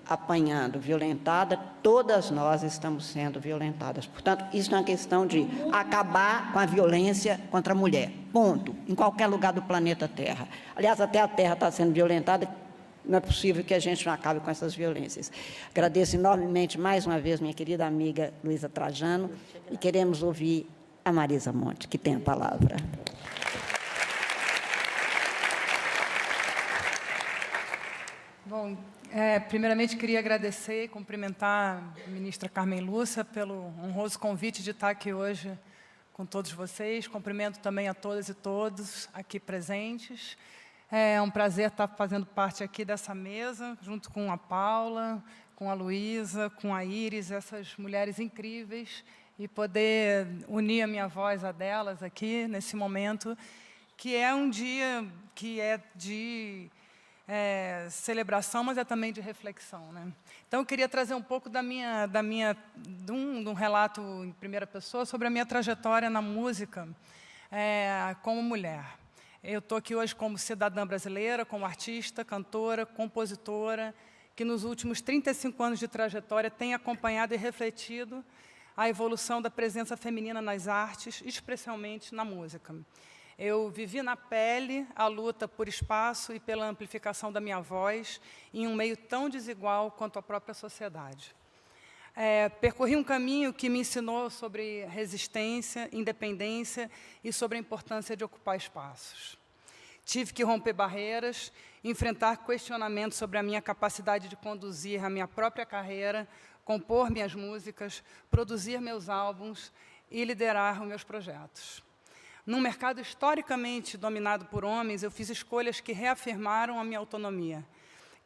apanhando, violentada, todas nós estamos sendo violentadas. Portanto, isso é uma questão de acabar com a violência contra a mulher. Ponto. Em qualquer lugar do planeta Terra. Aliás, até a Terra está sendo violentada, não é possível que a gente não acabe com essas violências. Agradeço enormemente, mais uma vez, minha querida amiga Luísa Trajano, e queremos ouvir a Marisa Monte, que tem a palavra. Bom, primeiramente queria agradecer e cumprimentar a ministra Carmen Lúcia pelo honroso convite de estar aqui hoje com todos vocês. Cumprimento também a todas e todos aqui presentes. É um prazer estar fazendo parte aqui dessa mesa, junto com a Paula, com a Luísa, com a Iris, essas mulheres incríveis, e poder unir a minha voz a delas aqui, nesse momento, que é um dia que é de celebração, mas é também de reflexão, né? Então, eu queria trazer um pouco de um relato em primeira pessoa sobre a minha trajetória na música como mulher. Eu estou aqui hoje como cidadã brasileira, como artista, cantora, compositora, que nos últimos 35 anos de trajetória tem acompanhado e refletido a evolução da presença feminina nas artes, especialmente na música. Eu vivi na pele a luta por espaço e pela amplificação da minha voz em um meio tão desigual quanto a própria sociedade. Percorri um caminho que me ensinou sobre resistência, independência e sobre a importância de ocupar espaços. Tive que romper barreiras, enfrentar questionamentos sobre a minha capacidade de conduzir a minha própria carreira, compor minhas músicas, produzir meus álbuns e liderar os meus projetos. Num mercado historicamente dominado por homens, eu fiz escolhas que reafirmaram a minha autonomia.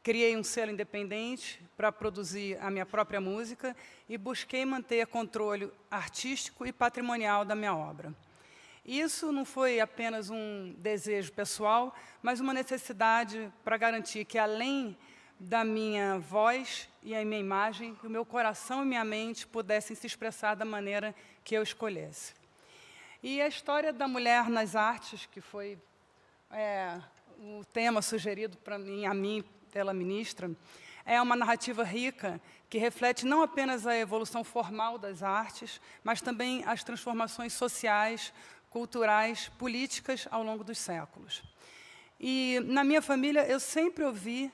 Criei um selo independente para produzir a minha própria música e busquei manter controle artístico e patrimonial da minha obra. Isso não foi apenas um desejo pessoal, mas uma necessidade para garantir que, além da minha voz e a minha imagem, o meu coração e minha mente pudessem se expressar da maneira que eu escolhesse. E a história da mulher nas artes, que foi o tema sugerido a mim pela ministra, é uma narrativa rica que reflete não apenas a evolução formal das artes, mas também as transformações sociais, culturais, políticas ao longo dos séculos. E, na minha família, eu sempre ouvi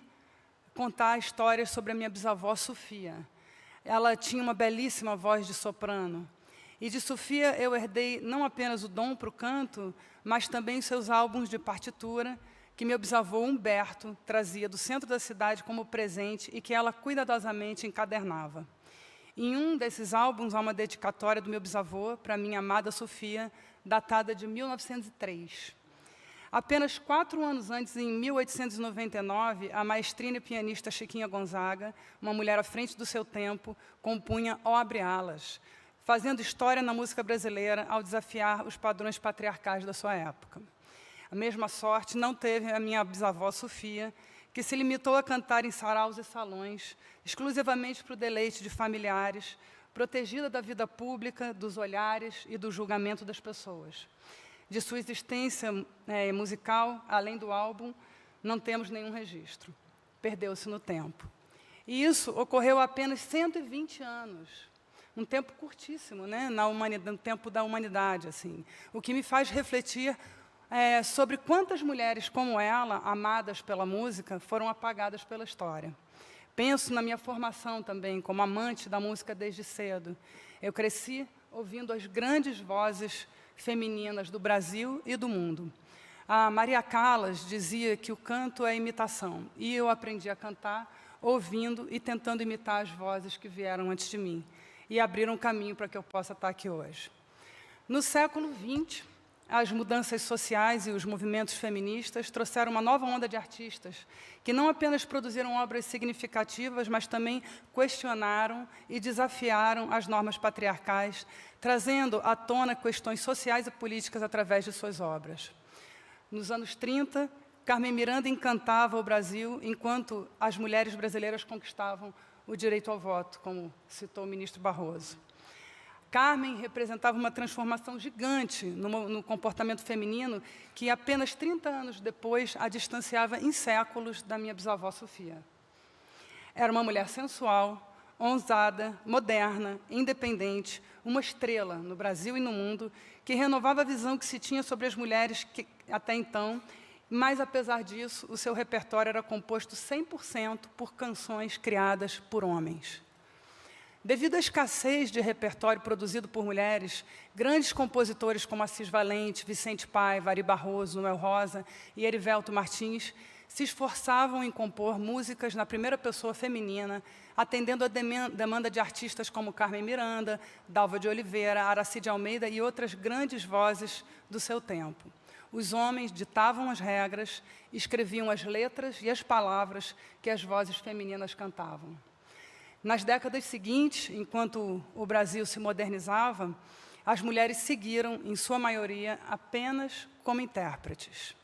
contar histórias sobre a minha bisavó Sofia. Ela tinha uma belíssima voz de soprano. E de Sofia eu herdei não apenas o dom para o canto, mas também seus álbuns de partitura, que meu bisavô Humberto trazia do centro da cidade como presente e que ela cuidadosamente encadernava. Em um desses álbuns há uma dedicatória do meu bisavô para minha amada Sofia, datada de 1903. Apenas 4 anos antes, em 1899, a maestrina e pianista Chiquinha Gonzaga, uma mulher à frente do seu tempo, compunha Ó Abre Alas, fazendo história na música brasileira ao desafiar os padrões patriarcais da sua época. A mesma sorte não teve a minha bisavó Sofia, que se limitou a cantar em saraus e salões, exclusivamente para o deleite de familiares, protegida da vida pública, dos olhares e do julgamento das pessoas. De sua existência musical, além do álbum, não temos nenhum registro. Perdeu-se no tempo. E isso ocorreu há apenas 120 anos. Um tempo curtíssimo, né, no tempo da humanidade, assim. O que me faz refletir sobre quantas mulheres como ela, amadas pela música, foram apagadas pela história. Penso na minha formação também, como amante da música desde cedo. Eu cresci ouvindo as grandes vozes femininas do Brasil e do mundo. A Maria Callas dizia que o canto é imitação, e eu aprendi a cantar ouvindo e tentando imitar as vozes que vieram antes de mim, e abriram caminho para que eu possa estar aqui hoje. No século XX, as mudanças sociais e os movimentos feministas trouxeram uma nova onda de artistas que não apenas produziram obras significativas, mas também questionaram e desafiaram as normas patriarcais, trazendo à tona questões sociais e políticas através de suas obras. Nos anos 30, Carmen Miranda encantava o Brasil, enquanto as mulheres brasileiras conquistavam o direito ao voto, como citou o ministro Barroso. Carmen representava uma transformação gigante no comportamento feminino que, apenas 30 anos depois, a distanciava em séculos da minha bisavó Sofia. Era uma mulher sensual, ousada, moderna, independente, uma estrela no Brasil e no mundo, que renovava a visão que se tinha sobre as mulheres até então, mas, apesar disso, o seu repertório era composto 100% por canções criadas por homens. Devido à escassez de repertório produzido por mulheres, grandes compositores como Assis Valente, Vicente Paiva, Ari Barroso, Noel Rosa e Erivelto Martins se esforçavam em compor músicas na primeira pessoa feminina, atendendo à demanda de artistas como Carmen Miranda, Dalva de Oliveira, Aracide Almeida e outras grandes vozes do seu tempo. Os homens ditavam as regras, escreviam as letras e as palavras que as vozes femininas cantavam. Nas décadas seguintes, enquanto o Brasil se modernizava, as mulheres seguiram, em sua maioria, apenas como intérpretes.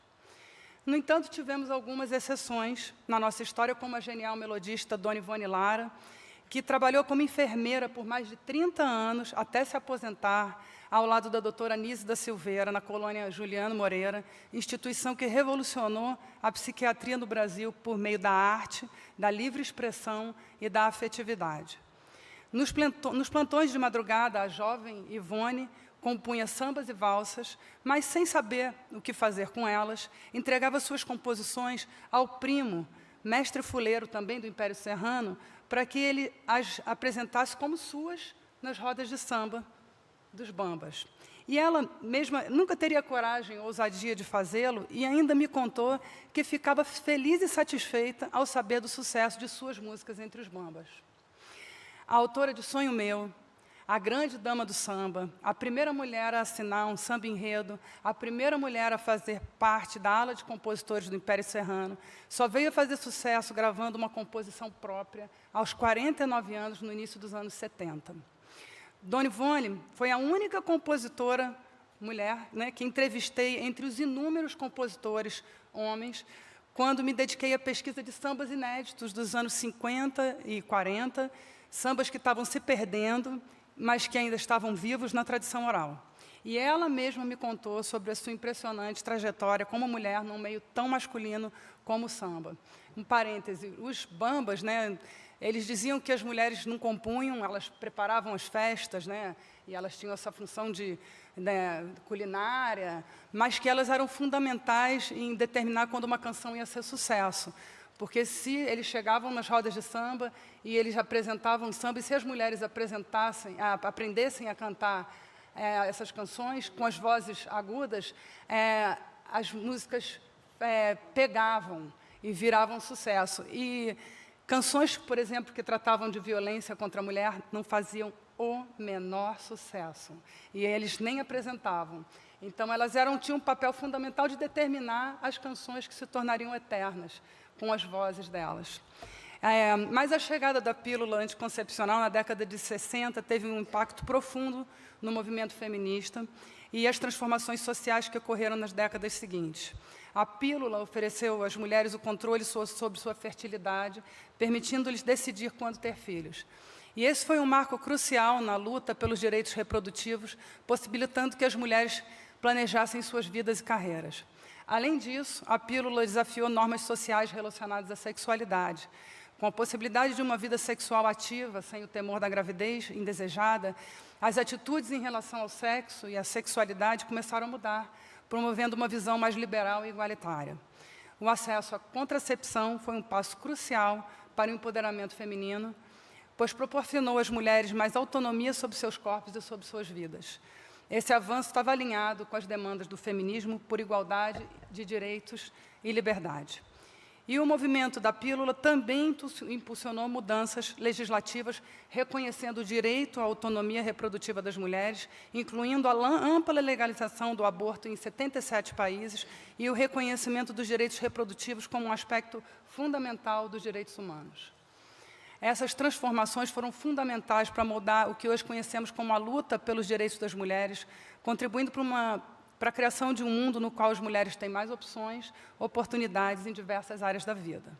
No entanto, tivemos algumas exceções na nossa história, como a genial melodista Dona Ivone Lara, que trabalhou como enfermeira por mais de 30 anos, até se aposentar, ao lado da doutora Nise da Silveira, na colônia Juliano Moreira, instituição que revolucionou a psiquiatria no Brasil por meio da arte, da livre expressão e da afetividade. Nos plantões de madrugada, a jovem Ivone compunha sambas e valsas, mas sem saber o que fazer com elas, entregava suas composições ao primo, mestre fuleiro também do Império Serrano, para que ele as apresentasse como suas nas rodas de samba dos bambas. E ela mesma nunca teria coragem ou ousadia de fazê-lo, e ainda me contou que ficava feliz e satisfeita ao saber do sucesso de suas músicas entre os bambas. A autora de Sonho Meu, a grande dama do samba, a primeira mulher a assinar um samba-enredo, a primeira mulher a fazer parte da ala de compositores do Império Serrano, só veio a fazer sucesso gravando uma composição própria aos 49 anos, no início dos anos 70. Dona Ivone foi a única compositora mulher, né, que entrevistei entre os inúmeros compositores homens, quando me dediquei à pesquisa de sambas inéditos dos anos 50 e 40, sambas que estavam se perdendo, mas que ainda estavam vivos na tradição oral. E ela mesma me contou sobre a sua impressionante trajetória como mulher num meio tão masculino como o samba. Um parêntese, os bambas, né, eles diziam que as mulheres não compunham, elas preparavam as festas, né, e elas tinham essa função de culinária, mas que elas eram fundamentais em determinar quando uma canção ia ser sucesso. Porque se eles chegavam nas rodas de samba e eles apresentavam samba, e se as mulheres aprendessem a cantar essas canções com as vozes agudas, as músicas pegavam e viravam sucesso. E canções, por exemplo, que tratavam de violência contra a mulher não faziam o menor sucesso. E eles nem apresentavam. Então, elas tinham um papel fundamental de determinar as canções que se tornariam eternas, com as vozes delas. Mas a chegada da pílula anticoncepcional na década de 60 teve um impacto profundo no movimento feminista e as transformações sociais que ocorreram nas décadas seguintes. A pílula ofereceu às mulheres o controle sobre sua fertilidade, permitindo-lhes decidir quando ter filhos. E esse foi um marco crucial na luta pelos direitos reprodutivos, possibilitando que as mulheres planejassem suas vidas e carreiras. Além disso, a pílula desafiou normas sociais relacionadas à sexualidade. Com a possibilidade de uma vida sexual ativa, sem o temor da gravidez indesejada, as atitudes em relação ao sexo e à sexualidade começaram a mudar, promovendo uma visão mais liberal e igualitária. O acesso à contracepção foi um passo crucial para o empoderamento feminino, pois proporcionou às mulheres mais autonomia sobre seus corpos e sobre suas vidas. Esse avanço estava alinhado com as demandas do feminismo por igualdade de direitos e liberdade. E o movimento da pílula também impulsionou mudanças legislativas, reconhecendo o direito à autonomia reprodutiva das mulheres, incluindo a ampla legalização do aborto em 77 países e o reconhecimento dos direitos reprodutivos como um aspecto fundamental dos direitos humanos. Essas transformações foram fundamentais para moldar o que hoje conhecemos como a luta pelos direitos das mulheres, contribuindo para a criação de um mundo no qual as mulheres têm mais opções, oportunidades em diversas áreas da vida.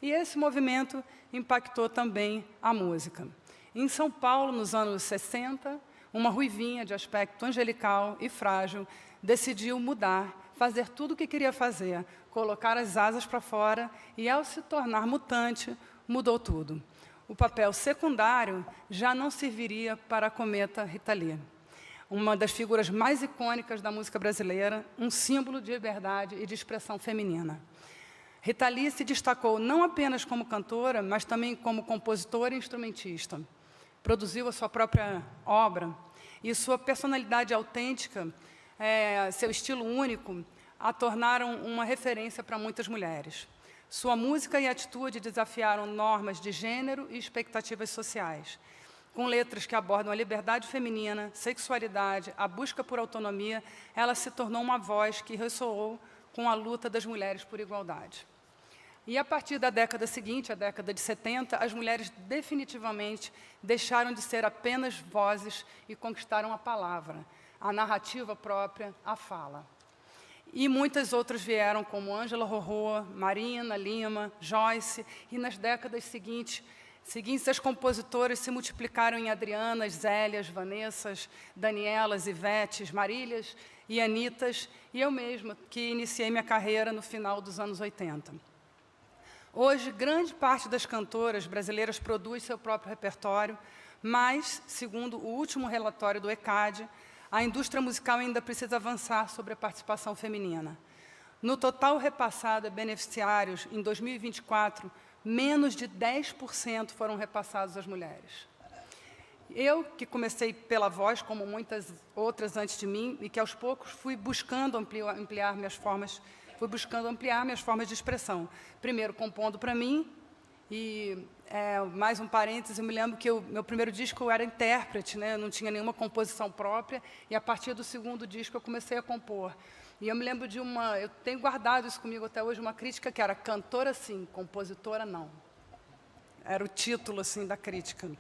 E esse movimento impactou também a música. Em São Paulo, nos anos 60, uma ruivinha de aspecto angelical e frágil decidiu mudar, fazer tudo o que queria fazer, colocar as asas para fora e, ao se tornar mutante, mudou tudo. O papel secundário já não serviria para a cometa Rita Lee, uma das figuras mais icônicas da música brasileira, um símbolo de liberdade e de expressão feminina. Rita Lee se destacou não apenas como cantora, mas também como compositora e instrumentista. Produziu a sua própria obra e sua personalidade autêntica, seu estilo único, a tornaram uma referência para muitas mulheres. Sua música e atitude desafiaram normas de gênero e expectativas sociais. Com letras que abordam a liberdade feminina, sexualidade, a busca por autonomia, ela se tornou uma voz que ressoou com a luta das mulheres por igualdade. E, a partir da década seguinte, a década de 70, as mulheres definitivamente deixaram de ser apenas vozes e conquistaram a palavra, a narrativa própria, a fala. E muitas outras vieram, como Ângela Rorroa, Marina Lima, Joyce, e nas décadas seguintes as compositoras se multiplicaram em Adrianas, Zélias, Vanessas, Danielas, Ivetes, Marílias e Anitas, e eu mesma, que iniciei minha carreira no final dos anos 80. Hoje, grande parte das cantoras brasileiras produz seu próprio repertório, mas, segundo o último relatório do ECAD, a indústria musical ainda precisa avançar sobre a participação feminina. No total repassado a beneficiários, em 2024, menos de 10% foram repassados às mulheres. Eu, que comecei pela voz, como muitas outras antes de mim, e que aos poucos fui buscando ampliar minhas formas de expressão. Primeiro, compondo para mim, e mais um parêntese, eu me lembro que o meu primeiro disco eu era intérprete, né? Eu não tinha nenhuma composição própria, e a partir do segundo disco eu comecei a compor. E eu me lembro de eu tenho guardado isso comigo até hoje, uma crítica que era cantora sim, compositora não. Era o título assim da crítica.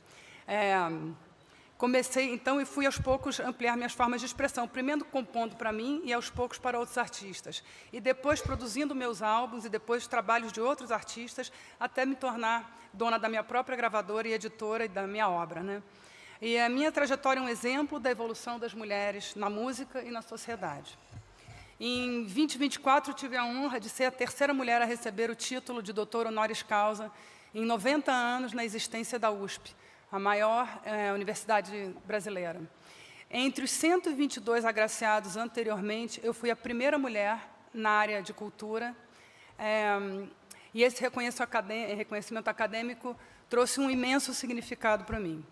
Comecei, então, e fui aos poucos ampliar minhas formas de expressão, primeiro compondo para mim e aos poucos para outros artistas. E depois produzindo meus álbuns e depois trabalhos de outros artistas, até me tornar dona da minha própria gravadora e editora e da minha obra, né? E a minha trajetória é um exemplo da evolução das mulheres na música e na sociedade. Em 2024, eu tive a honra de ser a terceira mulher a receber o título de doutor honoris causa em 90 anos na existência da USP, a maior universidade brasileira. Entre os 122 agraciados anteriormente, eu fui a primeira mulher na área de cultura, e esse reconhecimento acadêmico trouxe um imenso significado para mim.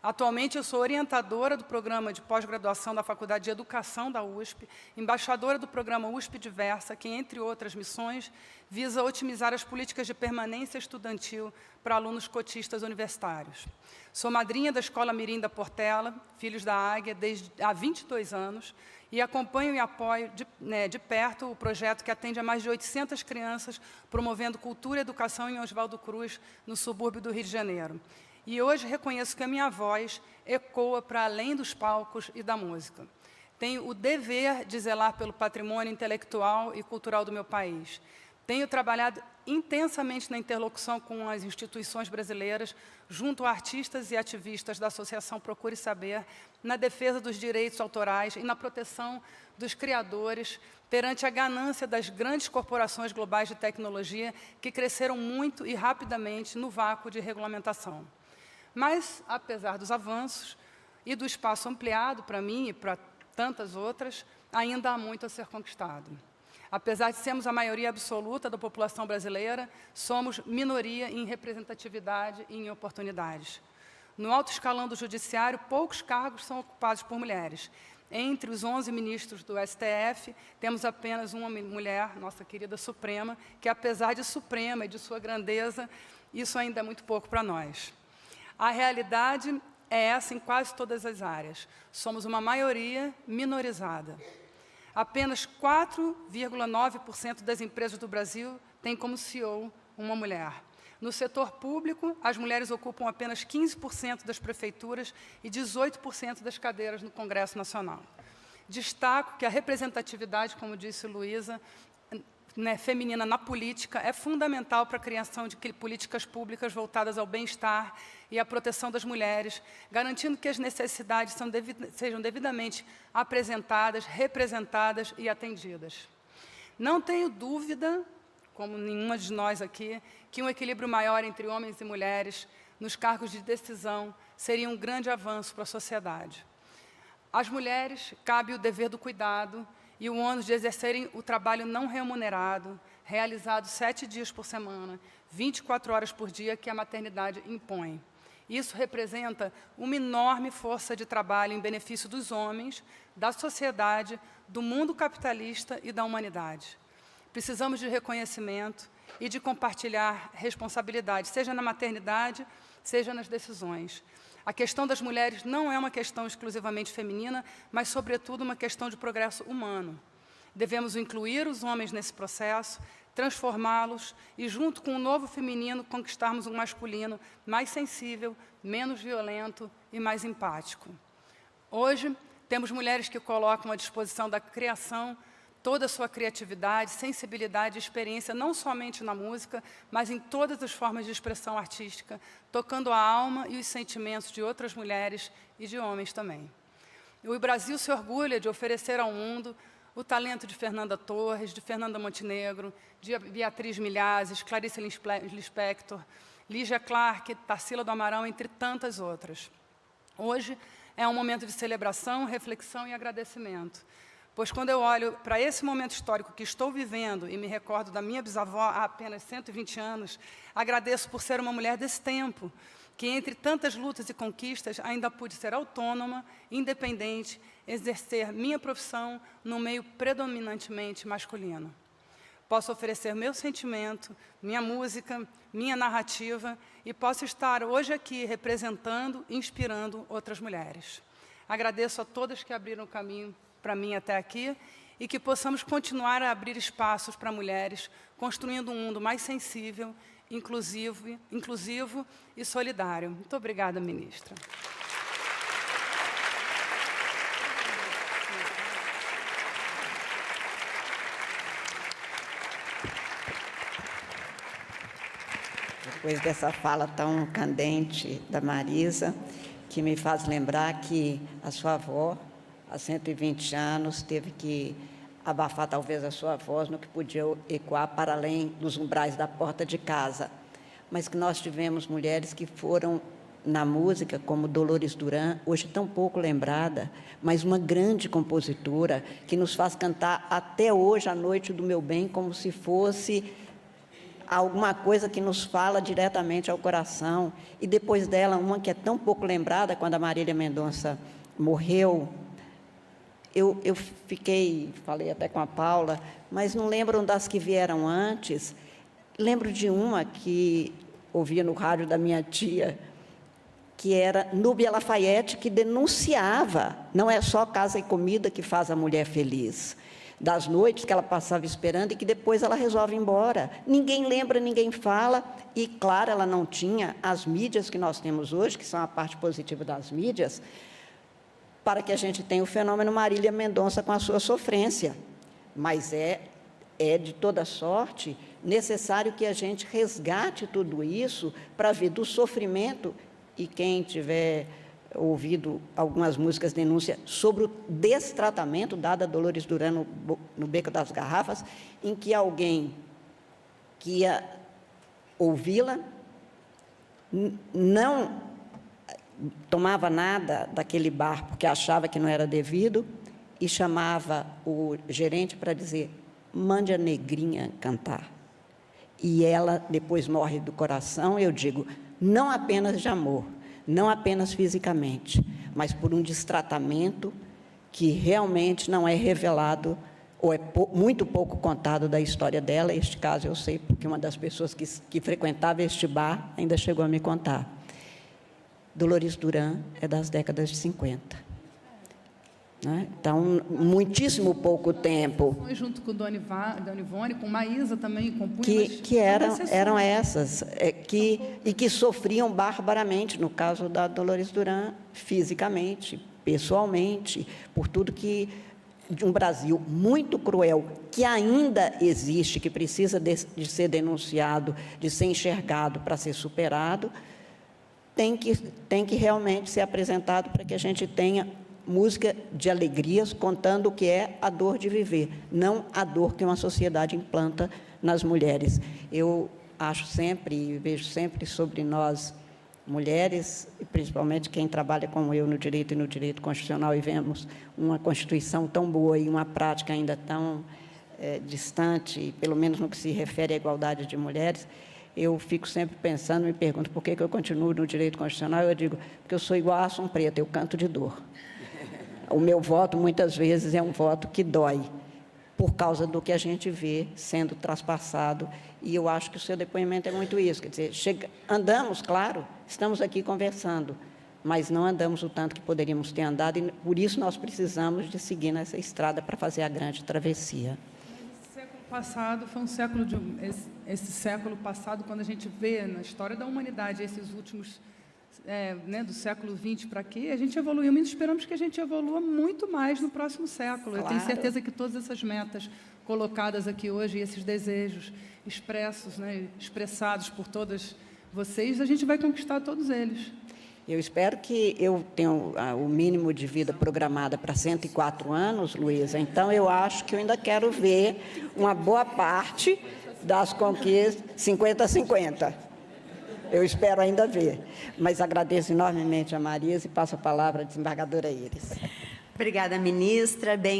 Atualmente, eu sou orientadora do programa de pós-graduação da Faculdade de Educação da USP, embaixadora do programa USP Diversa, que, entre outras missões, visa otimizar as políticas de permanência estudantil para alunos cotistas universitários. Sou madrinha da Escola Mirim da Portela, Filhos da Águia, há 22 anos, e acompanho e apoio de perto o projeto que atende a mais de 800 crianças, promovendo cultura e educação em Oswaldo Cruz, no subúrbio do Rio de Janeiro. E hoje reconheço que a minha voz ecoa para além dos palcos e da música. Tenho o dever de zelar pelo patrimônio intelectual e cultural do meu país. Tenho trabalhado intensamente na interlocução com as instituições brasileiras, junto a artistas e ativistas da Associação Procure Saber, na defesa dos direitos autorais e na proteção dos criadores perante a ganância das grandes corporações globais de tecnologia que cresceram muito e rapidamente no vácuo de regulamentação. Mas, apesar dos avanços e do espaço ampliado para mim e para tantas outras, ainda há muito a ser conquistado. Apesar de sermos a maioria absoluta da população brasileira, somos minoria em representatividade e em oportunidades. No alto escalão do judiciário, poucos cargos são ocupados por mulheres. Entre os 11 ministros do STF, temos apenas uma mulher, nossa querida Suprema, que, apesar de suprema e de sua grandeza, isso ainda é muito pouco para nós. A realidade é essa em quase todas as áreas. Somos uma maioria minorizada. Apenas 4,9% das empresas do Brasil têm como CEO uma mulher. No setor público, as mulheres ocupam apenas 15% das prefeituras e 18% das cadeiras no Congresso Nacional. Destaco que a representatividade, como disse Luísa, feminina na política é fundamental para a criação de políticas públicas voltadas ao bem-estar e à proteção das mulheres, garantindo que as necessidades sejam devidamente apresentadas, representadas e atendidas. Não tenho dúvida como nenhuma de nós aqui, que um equilíbrio maior entre homens e mulheres nos cargos de decisão seria um grande avanço para a sociedade. Às mulheres cabe o dever do cuidado e o ônus de exercerem o trabalho não remunerado, realizado 7 dias por semana, 24 horas por dia, que a maternidade impõe. Isso representa uma enorme força de trabalho em benefício dos homens, da sociedade, do mundo capitalista e da humanidade. Precisamos de reconhecimento e de compartilhar responsabilidade, seja na maternidade, seja nas decisões. A questão das mulheres não é uma questão exclusivamente feminina, mas, sobretudo, uma questão de progresso humano. Devemos incluir os homens nesse processo, transformá-los e, junto com o novo feminino, conquistarmos um masculino mais sensível, menos violento e mais empático. Hoje, temos mulheres que colocam à disposição da criação toda a sua criatividade, sensibilidade e experiência, não somente na música, mas em todas as formas de expressão artística, tocando a alma e os sentimentos de outras mulheres e de homens também. O Brasil se orgulha de oferecer ao mundo o talento de Fernanda Torres, de Fernanda Montenegro, de Beatriz Milhazes, Clarice Lispector, Lígia Clark, Tarsila do Amaral, entre tantas outras. Hoje é um momento de celebração, reflexão e agradecimento. Pois quando eu olho para esse momento histórico que estou vivendo e me recordo da minha bisavó há apenas 120 anos, agradeço por ser uma mulher desse tempo, que entre tantas lutas e conquistas ainda pude ser autônoma, independente, exercer minha profissão num meio predominantemente masculino. Posso oferecer meu sentimento, minha música, minha narrativa e posso estar hoje aqui representando e inspirando outras mulheres. Agradeço a todas que abriram o caminho para mim até aqui, e que possamos continuar a abrir espaços para mulheres, construindo um mundo mais sensível, inclusivo e solidário. Muito obrigada, ministra. Depois dessa fala tão candente da Marisa, que me faz lembrar que a sua avó, há 120 anos, teve que abafar talvez a sua voz no que podia ecoar para além dos umbrais da porta de casa. Mas que nós tivemos mulheres que foram na música, como Dolores Duran, hoje tão pouco lembrada, mas uma grande compositora, que nos faz cantar até hoje a Noite do Meu Bem, como se fosse alguma coisa que nos fala diretamente ao coração. E depois dela, uma que é tão pouco lembrada, quando a Marília Mendonça morreu, eu fiquei, falei até com a Paula, mas não lembro das que vieram antes. Lembro de uma que ouvia no rádio da minha tia, que era Núbia Lafayette, que denunciava, não é só casa e comida que faz a mulher feliz, das noites que ela passava esperando e que depois ela resolve ir embora. Ninguém lembra, ninguém fala, e, claro, ela não tinha as mídias que nós temos hoje, que são a parte positiva das mídias, para que a gente tenha o fenômeno Marília Mendonça com a sua sofrência. Mas é de toda sorte necessário que a gente resgate tudo isso para ver do sofrimento, e quem tiver ouvido algumas músicas denúncia sobre o destratamento dado a Dolores Duran no Beco das Garrafas, em que alguém que ia ouvi-la não tomava nada daquele bar porque achava que não era devido e chamava o gerente para dizer: mande a negrinha cantar. E ela depois morre do coração. Eu digo, não apenas de amor, não apenas fisicamente, mas por um destratamento que realmente não é revelado ou é muito pouco contado da história dela. Este caso eu sei, porque uma das pessoas que frequentava este bar ainda chegou a me contar. Dolores Duran é das décadas de 50. Né? Então, muitíssimo pouco tempo. Foi junto com Dona Ivone, com Maísa também, compunha, que eram essas, e que sofriam barbaramente, no caso da Dolores Duran, fisicamente, pessoalmente, por tudo que, de um Brasil muito cruel, que ainda existe, que precisa de ser denunciado, de ser enxergado para ser superado, tem que realmente ser apresentado para que a gente tenha música de alegrias, contando o que é a dor de viver, não a dor que uma sociedade implanta nas mulheres. Eu acho sempre e vejo sempre sobre nós, mulheres, e principalmente quem trabalha como eu no direito e no direito constitucional, e vemos uma Constituição tão boa e uma prática ainda tão distante, pelo menos no que se refere à igualdade de mulheres, eu fico sempre pensando, me pergunto por que eu continuo no direito constitucional, eu digo, porque eu sou igual a Ação Preta, eu canto de dor. O meu voto, muitas vezes, é um voto que dói, por causa do que a gente vê sendo traspassado, e eu acho que o seu depoimento é muito isso, quer dizer, andamos, claro, estamos aqui conversando, mas não andamos o tanto que poderíamos ter andado, e por isso nós precisamos de seguir nessa estrada para fazer a grande travessia. O século passado foi um século esse século passado, quando a gente vê na história da humanidade esses últimos do século XX para aqui, a gente evoluiu, mas esperamos que a gente evolua muito mais no próximo século. Claro. Eu tenho certeza que todas essas metas colocadas aqui hoje, e esses desejos expressos, expressados por todas vocês, a gente vai conquistar todos eles. Eu espero que eu tenha o mínimo de vida programada para 104 anos, Luísa, então eu acho que eu ainda quero ver uma boa parte das conquistas 50-50. Eu espero ainda ver, mas agradeço enormemente a Marisa e passo a palavra à desembargadora Iris. Obrigada, ministra.